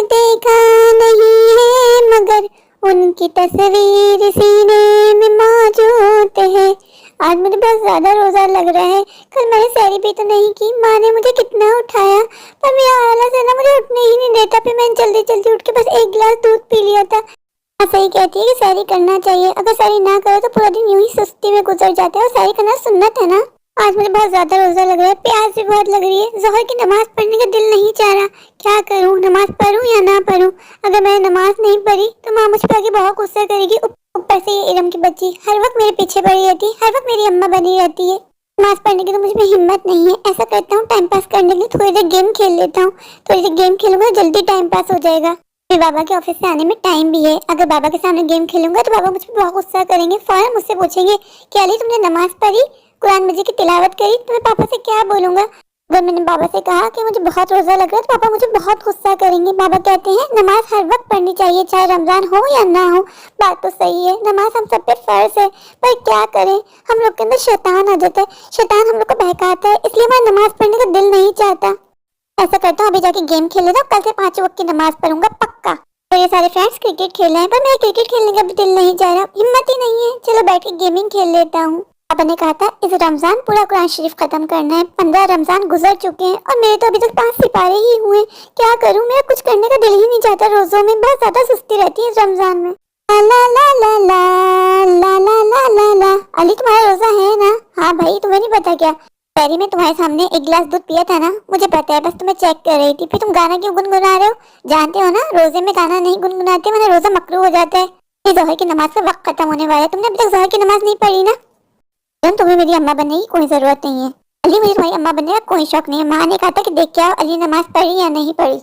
देखा नहीं है मगर उनकी तस्वीर सीने में मौजूद है। आज मुझे बहुत ज्यादा रोजा लग रहा है। कल मैंने सहरी भी तो नहीं की, माँ ने मुझे कितना उठाया पर मेरा आलस है ना, मुझे उठने ही नहीं देता। फिर मैंने जल्दी जल्दी उठ के बस एक गिलास दूध पी लिया था। हाँ, सही कहती है कि सहरी करना चाहिए। अगर सहरी ना करो तो पूरा दिन यूं ही सुस्ती में गुजर जाता है, और सहरी करना सुन्नत है ना। आज मुझे बहुत ज्यादा रोजा लग रहा है, प्यास भी बहुत लग रही है। ज़ोहर की नमाज पढ़ने का दिल नहीं चाह रहा। क्या करूं, नमाज पढ़ूं या ना पढ़ूं? अगर मैंने नमाज नहीं पढ़ी तो माँ मुझ पर आगे बहुत गुस्सा करेगी। ऊपर से ये इरम की बच्ची हर वक्त मेरे पीछे पड़ी रहती है, हर वक्त मेरी अम्मा बनी रहती है। नमाज पढ़ने की तो मुझ में हिम्मत नहीं है। ऐसा करता हूँ, टाइम पास करने के लिए थोड़ी देर गेम खेल लेता हूँ। थोड़ी देर गेम खेलूंगा जल्दी टाइम पास हो जाएगा। फिर बाबा के ऑफिस से आने में टाइम भी है। अगर बाबा के सामने गेम खेलूंगा तो बाबा मुझ पर बहुत गुस्सा करेंगे। फौरन मुझसे पूछेंगे कि अली तुमने नमाज पढ़ी, कुरान मजीद की तिलावत करी? तो मैं पापा से क्या बोलूंगा? अगर मैंने बाबा से कहा कि मुझे बहुत रोजा लग रहा है तो पापा मुझे बहुत गुस्सा करेंगे। बाबा कहते हैं नमाज हर वक्त पढ़नी चाहिए, चाहे रमजान हो या ना हो। बात तो सही है, नमाज हम सब पे फर्ज है, पर क्या करें, हम लोग के अंदर शैतान आ जाता है। शैतान हम लोग को बहकाता है, इसलिए मैं नमाज पढ़ने का दिल नहीं चाहता। ऐसा करता हूँ, अभी जाके गेम खेल लेता हूँ, कल से 5 वक्त की नमाज पढ़ूंगा पक्का। मेरे सारे फ्रेंड्स क्रिकेट खेल रहे हैं पर मेरा क्रिकेट खेलने का भी दिल नहीं चाह रहा, हिम्मत ही नहीं है। चलो बैठ के गेमिंग खेल लेता हूँ। पापा ने कहा था इस रमजान पूरा कुरान शरीफ खत्म करना है। 15 रमजान गुजर चुके हैं और मेरे तो अभी तक 5 सिपारे ही हुए। क्या करूं, मेरा कुछ करने का दिल ही नहीं चाहता। रोजों में बहुत ज्यादा सुस्ती रहती है इस रमजान में। ला ला ला ला ला ला ला ला ला। अली तुम्हारा रोजा है ना? हाँ भाई, तुम्हें नहीं पता क्या? पहले मैं तुम्हारे सामने एक गिलास दूध पिया था ना, मुझे पता है, बस तुम्हें चेक कर रही थी। फिर तुम गाना क्यों गुनगुना रहे हो? जानते हो ना रोजे में गाना नहीं गुनगुनाते वरना रोजा मकरूह हो जाता है। ये ज़ोहर की नमाज का वक्त खत्म होने वाला है, तुमने अभी तक ज़ोहर की नमाज नहीं पढ़ी ना? तुम्हें मेरी अम्मा बनने की कोई जरूरत नहीं है। अली, मुझे तुम्हारी अम्मा बनने का कोई शौक नहीं है। माँ ने कहा था कि देख के आओ अली नमाज पढ़ी या नहीं पढ़ी।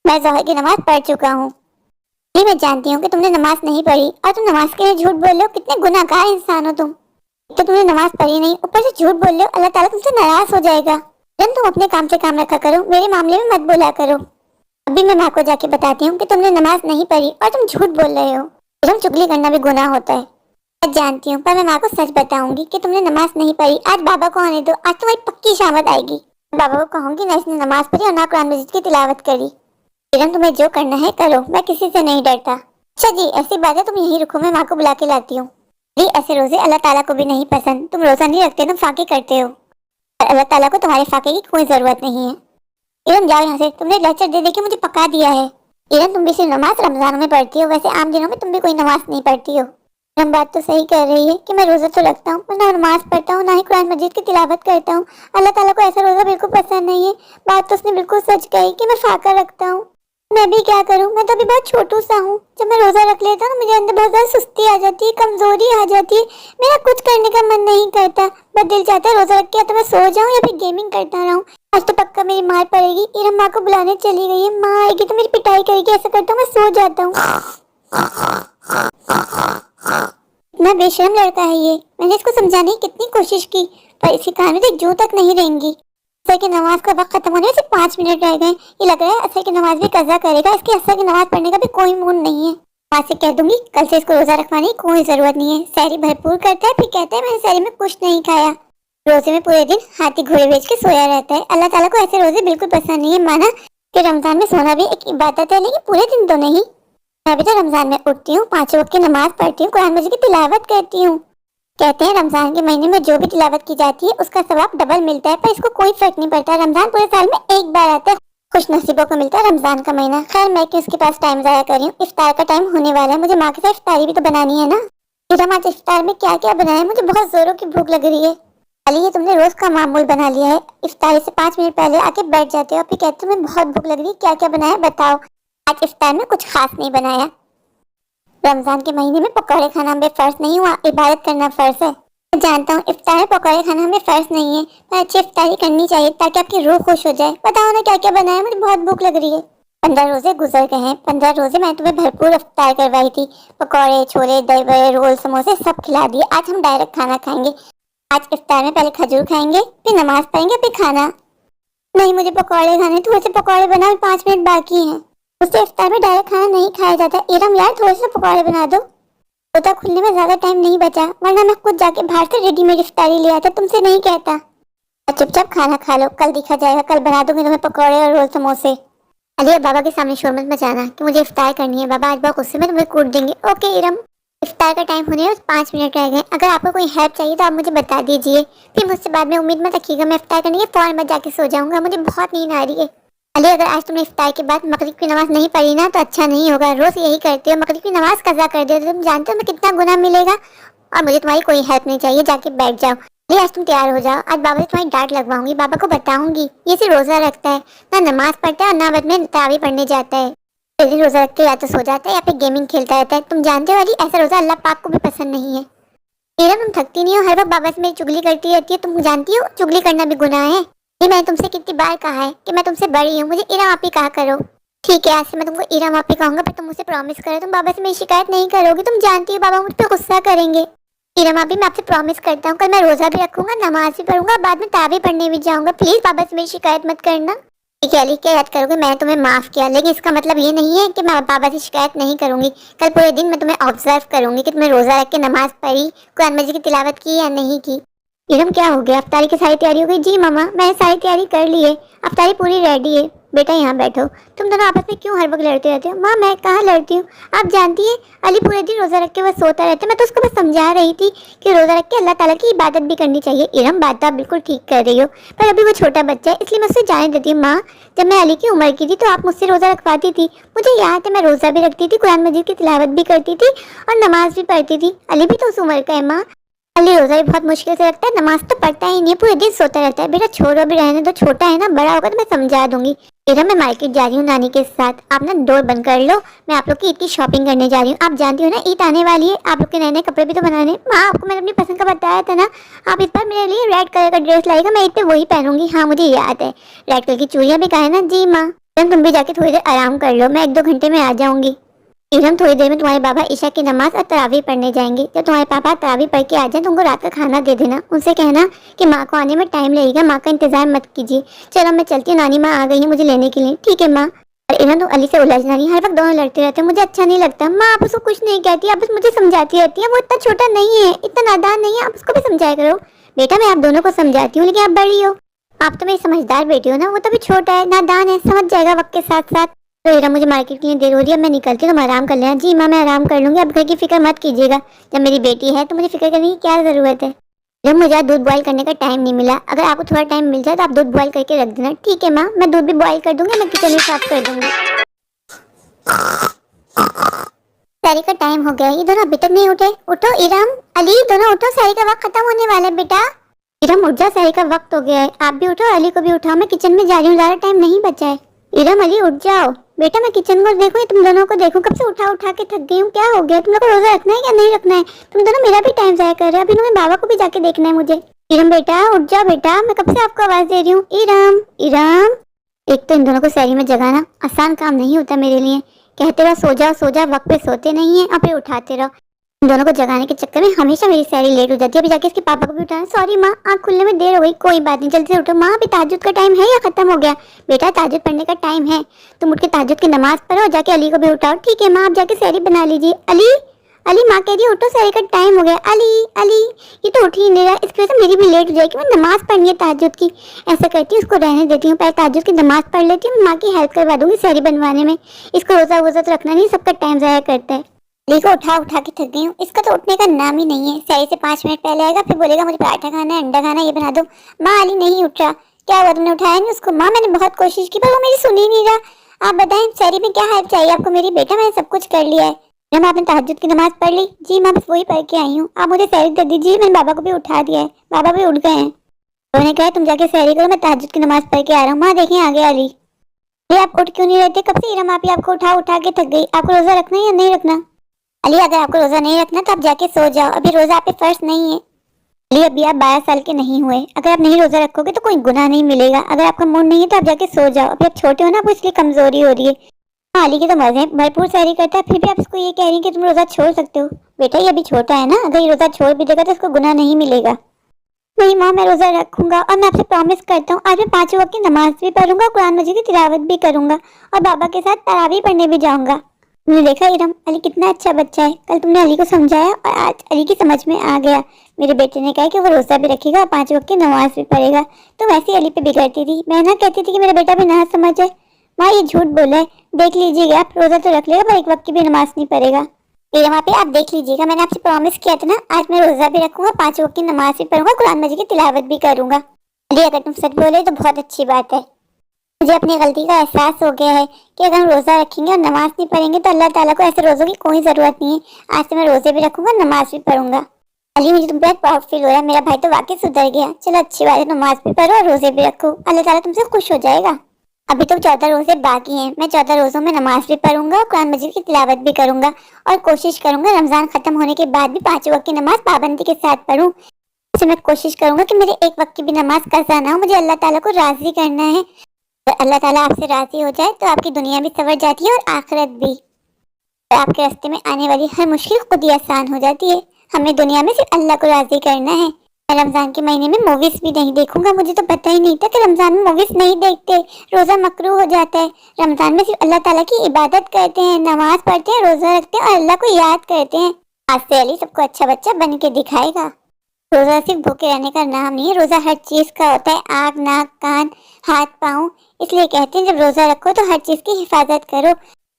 मैं ज़ोहर की नमाज पढ़ चुका हूँ। अली, मैं जानती हूँ कि तुमने नमाज नहीं पढ़ी और तुम नमाज के लिए झूठ बोल रहे हो। कितने गुनाहगार इंसान हो तुम। तो तुमने नमाज पढ़ी नहीं, ऊपर से झूठ बोल रहे हो। अल्लाह ताला तुमसे नाराज हो जाएगा। जब तुम अपने काम से काम रखा करो, मेरे मामले में मत बोला करो। अभी मैं माँ को जाके बताती हूँ कि तुमने नमाज नहीं पढ़ी और तुम झूठ बोल रहे हो। चुगली करना भी गुनाह होता है, मैं जानती हूँ, पर मैं माँ को सच बताऊंगी कि तुमने नमाज नहीं पढ़ी। आज बाबा को आने दो, आज तुम्हारी पक्की शामत आएगी। बाबा को कहूंगी ना इसने नमाज पढ़ी और ना कुरान मजीद की तिलावत करी। तुम्हें जो करना है करो, मैं किसी से नहीं डरता। अच्छा जी, ऐसी बात है, तुम यही रुको, मैं माँ को बुला के लाती हूँ। जी, ऐसे रोजे अल्लाह ताला को भी नहीं पसंद। तुम रोजा नहीं रखते, तुम फाके करते हो। अल्लाह ताला को तुम्हारे फाके की कोई जरूरत नहीं है। इरम, जाओ यहाँ से, तुमने लेक्चर दे दे के मुझे पका दिया है। इरम, तुम भी सिर्फ नमाज रमजान में पढ़ती हो, वैसे आम दिनों में तुम भी कोई नमाज नहीं पढ़ती हो। हम बात तो सही कर रही है कि मैं रोजा तो रखता हूँ पर ना नमाज पढ़ता हूँ ना ही कुरान मजीद की तिलावत करता हूँ। अल्लाह ताला को ऐसा रोजा बिल्कुल पसंद नहीं है। बात तो उसने बिल्कुल सच कही कि मैं फाका रखता हूँ। मैं भी क्या करूँ, मैं तो अभी बहुत छोटू सा हूँ। जब मैं रोजा रख लेता हूँ मुझे अंदर बहुत ज्यादा सुस्ती आ जाती है, कमजोरी आ जाती है, मेरा कुछ करने का मन नहीं करता। बस दिल चाहता है रोजा रख के या तो मैं सो जाऊँ या फिर गेमिंग करता रहूँ। आज तो पक्का मेरी मार पड़ेगी। इरम माँ को बुलाने चली गई है, माँ आएगी तो मेरी पिटाई करेगी। ऐसा करता हूँ मैं सो जाता हूँ। इतना बेशर्म लड़का है ये। मैंने इसको समझाने की कितनी कोशिश की पर इसकी कान में जूं तक नहीं रहेंगी। असर की नमाज का वक्त खत्म होने में सिर्फ 5 मिनट रह गए। ये लग रहा है असर की नमाज भी कज़ा करेगा। इसकी असर की नमाज पढ़ने का भी कोई मूड नहीं है। आज से कह दूंगी कल से इसको रोजा रखवाने की कोई जरूरत नहीं है। सहरी भरपूर करता है, फिर कहता है मैंने सहरी में कुछ नहीं खाया। रोजे में पूरे दिन हाथी घोड़े बेच के सोया रहता है। अल्लाह ताला को ऐसे रोजे बिल्कुल पसंद नहीं है। माना कि रमजान में सोना भी एक इबादत है, लेकिन पूरे दिन तो नहीं। मैं भी तो रमजान में उठती हूँ, 5 वक्त की नमाज पढ़ती हूँ, कुरान मजीद की तिलावत करती हूँ। कहते हैं रमजान के महीने में जो भी तिलावत की जाती है उसका सवाब डबल मिलता है, पर इसको कोई फर्क नहीं पड़ता। रमजान पूरे साल में एक बार आता है, खुश नसीबों को मिलता है रमजान का महीना। खैर, मैं क्यों इसके पास टाइम जाया कर रही हूँ। इफ्तार का टाइम होने वाला है, मुझे माँ के साथ इफ्तारी भी तो बनानी है ना। आज इफ्तार में क्या क्या बनाया, मुझे बहुत जोरों की भूख लग रही है। अली, ये तुमने रोज का मामूल बना लिया है। इफ्तारी से 5 मिनट पहले आके बैठ जाते हो, फिर कहते हो तुम्हें बहुत भूख लग रही है, क्या क्या बनाया बताओ। आज इफ्तार में कुछ खास नहीं बनाया। रमजान के महीने में पकौड़े खाना हमें फर्ज नहीं हुआ, इबादत करना फर्ज है। मैं जानता हूँ इफ्तार में पकौड़े खाना हमें फर्ज नहीं है, पर अच्छी इफ्तारी करनी चाहिए ताकि आपकी रूह खुश हो जाए। बताओ ना क्या क्या बनाया, मुझे बहुत भूख लग रही है। 15 रोजे गुजर गए हैं। 15 रोजे मैं तुम्हें भरपूर इफ्तार करवाई थी। पकौड़े, छोले, दही बड़े, रोल, समोसे सब खिला दिए। आज हम डायरेक्ट खाना खाएंगे। आज इफ्तार में पहले खजूर खाएंगे, फिर नमाज पढ़ेंगे, फिर खाना। नहीं, मुझे पकौड़े खाने, थोड़े से पकौड़े बनाओ, 5 मिनट बाकी हैं। उससे इफ्तार में डायरेक्ट खाना नहीं खाया जाता। इरम यार, थोड़े से पकौड़े बना दो। रोजा खुलने में ज्यादा टाइम नहीं बचा, वरना मैं खुद जाके बाहर से रेडीमेड इफ्तारी ले आता, तुमसे नहीं कहता। चुपचाप खाना खा लो, कल दिखा जाएगा। कल बना दूंगी तुम्हें पकौड़े और रोल समोसे। अली अब बाबा के सामने शोर मत मचाना कि मुझे इफ्तार करनी है, बाबा आज बहुत गुस्से में तुम्हें कूट देंगे। ओके इरम, इफ्तार का टाइम होने में 5 मिनट रह गए। अगर आपको कोई हेल्प चाहिए तो आप मुझे बता दीजिए, फिर मुझसे बाद में उम्मीद मत रखिएगा। मैं इफ्तार करने के फौरन मत जाके सो जाऊंगा, मुझे बहुत नींद आ रही है। अली अगर आज तुमने इफ्तार के बाद मगरिब की नमाज नहीं पढ़ी ना तो अच्छा नहीं होगा। रोज यही करते हो, मगरिब की नमाज कज़ा कर देते हो। तुम जानते हो मैं कितना गुनाह मिलेगा। और मुझे तुम्हारी कोई हेल्प नहीं चाहिए, जाके बैठ जाओ। अली आज तुम तैयार हो जाओ, आज बाबा से तुम्हारी डांट लगवाऊंगी, बाबा को बताऊंगी ये सिर्फ रोजा रखता है, ना नमाज पढ़ता है और ना बाद में तरावी पढ़ने जाता है। दिन रोजा रख के या तो सो जाता है या फिर गेमिंग खेलता रहता है। तुम जानते हो अली ऐसा रोजा अल्लाह पाक को भी पसंद नहीं है। मेरा तुम थकती नहीं हो, हर वक्त बाबा से मेरी चुगली करती रहती है। तुम जानती हो चुगली करना भी गुनाह है। ये मैंने तुमसे कितनी बार कहा है कि मैं तुमसे बड़ी हूँ, मुझे इरा आपी कहा करो। ठीक है आज से मैं तुमको इरा आपी कहूंगा, पर तुम मुझसे प्रॉमिस करो तुम बाबा से मेरी शिकायत नहीं करोगी। तुम जानती हो बाबा मुझ पर गुस्सा करेंगे। इरा आपी मैं आपसे प्रॉमिस करता हूँ, कल मैं रोजा भी रखूंगा, नमाज भी पढ़ूंगा, बाद में ताबी पढ़ने भी जाऊंगा। प्लीज बाबा से मेरी शिकायत मत करना। ठीक है अली, क्या याद करोगे मैंने तुम्हें माफ किया, लेकिन इसका मतलब ये नहीं है कि मैं बाबा से शिकायत नहीं करूंगी। कल पूरे दिन मैं तुम्हें ऑब्जर्व करूंगी कि तुमने रोजा रख के नमाज पढ़ी, कुरान मजीद की तिलावत की या नहीं की। इरम क्या हो गया, अफ्तारी की सारी तैयारी हो गई? जी मामा मैंने सारी तैयारी कर ली है, अफ्तारी पूरी रेडी है। बेटा यहाँ बैठो, तुम दोनों आपस में क्यों हर वक्त लड़ते रहते हो? माँ मैं कहाँ लड़ती हूँ, आप जानती है अली पूरे दिन रोजा रख के बस सोता रहता है। मैं तो उसको बस समझा रही थी कि रोजा रख के अल्लाह ताला की इबादत भी करनी चाहिए। इरम बात तो आप बिल्कुल ठीक कर रही हो, पर अभी वो छोटा बच्चा है इसलिए मैं उससे जाने देती हूँ। माँ जब मैं अली की उम्र की थी तो आप मुझसे रोजा रखवाती थी, मुझे याद है मैं रोजा भी रखती थी, कुरान मजीद की तिलावत भी करती थी और नमाज भी पढ़ती थी। अली भी तो उस उम्र का है माँ। अली रोजा भी बहुत मुश्किल से रखता है, नमाज तो पढ़ता ही नहीं है, पूरे दिन सोता रहता है। बेटा छोड़ो भी, रहने दो, छोटा है ना, बड़ा होगा तो मैं समझा दूंगी। बेटा मैं मार्केट जा रही हूँ नानी के साथ, आप ना डोर बंद कर लो, मैं आप लोग की ईद की शॉपिंग करने जा रही हूँ। आप जानती हो ना ईद आने वाली है, आप लोग के नए नए कपड़े भी तो बनाने। माँ आपको मैंने अपनी पसंद का बताया था ना, आप इस बार मेरे लिए रेड कलर का ड्रेस लाएगा, मैं ईद पे वही पहनूंगी। हाँ मुझे याद है, रेड कलर की चूड़ियाँ भी कहा है ना। जी माँ तुम भी जाके थोड़ी देर आराम कर लो, मैं 1-2 घंटे में आ जाऊंगी। इरम थोड़ी देर में तुम्हारे बाबा ईशा की नमाज और तरावी पढ़ने जाएंगे। जब तुम्हारे पापा तरावी पढ़ के आ जाए तुमको रात का खाना दे देना, उनसे कहना कि माँ को आने में टाइम लगेगा, माँ का इंतजार मत कीजिए। चलो मैं चलती हूँ, नानी माँ आ गई है मुझे लेने के लिए। ठीक है माँ। और इरम तुम अली से उलझना नहीं, हर वक्त दोनों लड़ते रहते हैं, मुझे अच्छा नहीं लगता। माँ आप उसको कुछ नहीं कहती, आप बस मुझे समझाती रहती है। वो इतना छोटा नहीं है, इतना नादान नहीं है, आप उसको भी समझाया करो। बेटा मैं आप दोनों को समझाती हूँ लेकिन आप बड़ी हो, आप तो मेरी समझदार बेटी हो ना, वो तो भी छोटा है, नादान है, समझ जाएगा वक्त के साथ साथ। तो इरा मुझे मार्केट के लिए देर हो रही है, मैं निकलती हूँ, तुम आराम कर लेना। जी माँ मैं आराम कर लूंगी, अब घर की फिक्र मत कीजिएगा, जब मेरी बेटी है तो मुझे फिक्र करने की क्या जरूरत है। जब मुझे आज दूध बॉईल करने का टाइम नहीं मिला, अगर आपको थोड़ा टाइम मिल जाए तो आप दूध बॉईल करके रख देना। ठीक है माँ, मैं दूध भी बॉईल कर दूंगी, मैं किचन भी साफ कर दूंगी। सारी का टाइम हो गया, ये दोनों अभी तक नहीं उठे। उठो इरम अली, दोनों उठो, सारी का वक्त खत्म होने वाला है। बेटा इरम उठ जा, सारी का वक्त हो गया है, आप भी उठो, अली को भी उठाओ, मैं किचन में जा रही हूँ, ज़्यादा टाइम नहीं बचा है। इरम अली उठ जाओ। बेटा मैं किचन को देखूं, तुम दोनों को देखूं, कब से उठा उठा के थक गई हूँ। क्या हो गया, तुम लोग को रोजा रखना है या नहीं रखना है? तुम दोनों मेरा भी टाइम जाया कर रहे हो, अभी तुम्हें बाबा को भी जाके देखना है मुझे। इरम बेटा उठ जा, बेटा मैं कब से आपको आवाज दे रही हूँ। इरम इरम, एक तो इन दोनों को शहरी में जगाना आसान काम नहीं होता मेरे लिए। कहते रहो सो जा, वक्त पे सोते नहीं है और फिर उठाते रहो। इन दोनों को जगाने के चक्कर में हमेशा मेरी सैरी लेट हो जाती है। अभी जाके इसके पापा को भी उठाना। सॉरी माँ, आँख खुलने में देर हो गई, कोई बात नहीं, जल्दी से उठो। माँ अभी ताज्जुद का टाइम है या खत्म हो गया? बेटा ताज्जुद पढ़ने का टाइम है, तुम उठ के ताज्जुद की नमाज पढ़ो, जाके अली को भी उठाओ। ठीक है माँ, आप जाके सैरी बना लीजिए। अली अली, माँ कह रही है उठो, सैरी का टाइम हो गया। अली अली, ये तो उठ ही नहीं रहा, इसकी वजह से मेरी भी लेट हो जाएगी, मैं नमाज पढ़नी है ताज्जुद की। ऐसा करती हूँ, उसको रहने देती हूँ, पहले ताज्जुद की नमाज पढ़ लेती हूँ, माँ की हेल्प करवा दूंगी सैरी बनवाने में। इसको रोजा वोजा तो रखना नहीं, सबका टाइम ज़ाया करता है। अली को उठा उठा के थक गई हूँ, इसका तो उठने का नाम ही नहीं है। सही से 5 मिनट पहले आएगा, फिर बोलेगा मुझे पराठा खाना है, अंडा खाना, ये बना दो। माँ अली नहीं उठ रहा, क्या हुआ तुमने उठाया नहीं उसको? माँ मैंने बहुत कोशिश की पर वो मेरी सुन ही नहीं रहा। आप बताएं शहरी में क्या हेल्प चाहिए आपको मेरी? बेटा मैंने सब कुछ कर लिया है। मैम आपने तहज्जुद की नमाज पढ़ ली? जी माँ बस वही पढ़ के आई हूँ, आप मुझे सहरी दे दीजिए। मैंने बाबा को भी उठा दिया है, बाबा भी उठ गए हैं। उन्होंने कहा तुम जाके सहरी करो, मैं तहज्जुद की नमाज पढ़ के आ रहा हूँ। माँ देखिए आ गया अली। आप उठ क्यों नहीं रहते? कब से इरम आप ही आपको उठा उठा के थक गई। आपको रोजा रखना है या नहीं रखना? अली अगर आपको रोजा नहीं रखना तो आप जाके सो जाओ, अभी रोजा आप पे फर्ज नहीं है। अली अभी आप 12 साल के नहीं हुए, अगर आप नहीं रोजा रखोगे तो कोई गुनाह नहीं मिलेगा। अगर आपका मूड नहीं है तो आप जाके सो जाओ, अभी आप छोटे हो ना, आपको इसलिए कमजोरी हो रही है। हाँ अली के तो मजे भरपूर सहरी करता है, फिर भी आप इसको ये कह रही है कि तुम रोजा छोड़ सकते हो। बेटा ये अभी छोटा है ना, अगर ये रोजा छोड़ भी देगा तो इसको गुनाह नहीं मिलेगा। नहीं माँ मैं रोजा रखूंगा और मैं आपसे प्रॉमिस करता हूँ आज मैं 5 वक्त की नमाज भी पढ़ूंगा, कुरान मजीद की तिलावत भी करूंगा और बाबा के साथ तरावी पढ़ने भी जाऊंगा। तुमने देखा इरम अली कितना अच्छा बच्चा है, कल तुमने अली को समझाया और आज अली की समझ में आ गया। मेरे बेटे ने कहा कि वो रोजा भी रखेगा और 5 वक्त की नमाज भी पढ़ेगा। तुम ऐसी अली पे बिगड़ती थी, मैं ना कहती थी कि मेरा बेटा भी ना समझ है। माँ ये झूठ बोला है, देख लीजिएगा आप, रोजा तो रख लेगा पर एक वक्त की भी नमाज नहीं पढ़ेगा। ये वहाँ पे आप देख लीजिएगा, मैंने आपसे प्रॉमिस किया था ना, आज मैं रोजा भी रखूंगा, 5 वक्त की नमाज भी पढ़ूंगा, कुरान मजीद की तिलावत भी करूंगा। अली अगर तुम सच बोले तो बहुत अच्छी बात है। मुझे अपनी गलती का एहसास हो गया है कि अगर हम रोजा रखेंगे और नमाज नहीं पढ़ेंगे तो अल्लाह ताला को ऐसे रोजों की कोई जरूरत नहीं है। आज से मैं रोजे भी रखूंगा, नमाज भी पढ़ूंगा। अली मुझे तुम पे प्राउड फील हो रहा है, मेरा भाई तो वाकई सुधर गया। चलो अच्छी बात है, नमाज भी पढ़ो और रोजे भी रखो, अल्लाह ताला तुमसे खुश हो जाएगा। अभी तो 14 रोजे बाकी हैं, मैं 14 रोजों में नमाज भी पढ़ूंगा, कुरान मजीद की तिलावत भी करूंगा और कोशिश करूंगा रमजान खत्म होने के बाद भी 5 वक्त की नमाज पाबंदी के साथ पढूं। इससे मैं कोशिश करूंगा कि मेरे एक वक्त की भी नमाज कज़ा ना हो। मुझे अल्लाह ताला को राजी करना है। अगर अल्लाह ताला आपसे राजी हो जाए तो आपकी दुनिया भी संवर जाती है और आखिरत भी। और आपके रास्ते में आने वाली हर मुश्किल खुद ही आसान हो जाती है। हमें दुनिया में सिर्फ अल्लाह को राजी करना है। मैं रमजान के महीने में मूवीज भी नहीं देखूंगा। मुझे तो पता ही नहीं था कि रमजान में मूवीज नहीं देखते, रोजा मकरूह हो जाता है। रमजान में सिर्फ अल्लाह ताला की इबादत करते हैं, नमाज पढ़ते हैं, रोजा रखते हैं और अल्लाह को याद करते हैं। आज से अली सबको अच्छा बच्चा बन के दिखाएगा। रोजा सिर्फ भूखे रहने का नाम नहीं है, रोजा हर चीज का होता है, आँख, नाक, कान, हाथ, पाँव। इसलिए कहते हैं जब रोजा रखो तो हर चीज की हिफाजत करो,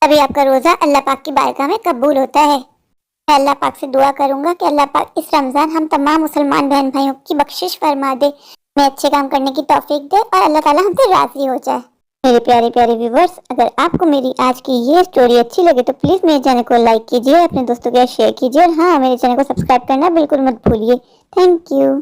तभी आपका रोजा अल्लाह पाक की बारगाह में कबूल होता है। मैं अल्लाह पाक से दुआ करूंगा कि अल्लाह पाक इस रमजान हम तमाम मुसलमान बहन भाइयों की बख्शिश फरमा दे, मैं अच्छे काम करने की तौफीक दे और अल्लाह ताला हमसे राजी हो जाए। मेरे प्यारे प्यारे व्यूवर्स, अगर आपको मेरी आज की ये स्टोरी अच्छी लगे तो प्लीज मेरे चैनल को लाइक कीजिए, अपने दोस्तों के साथ शेयर कीजिए और हाँ, मेरे चैनल को सब्सक्राइब करना बिल्कुल मत भूलिए। Thank you.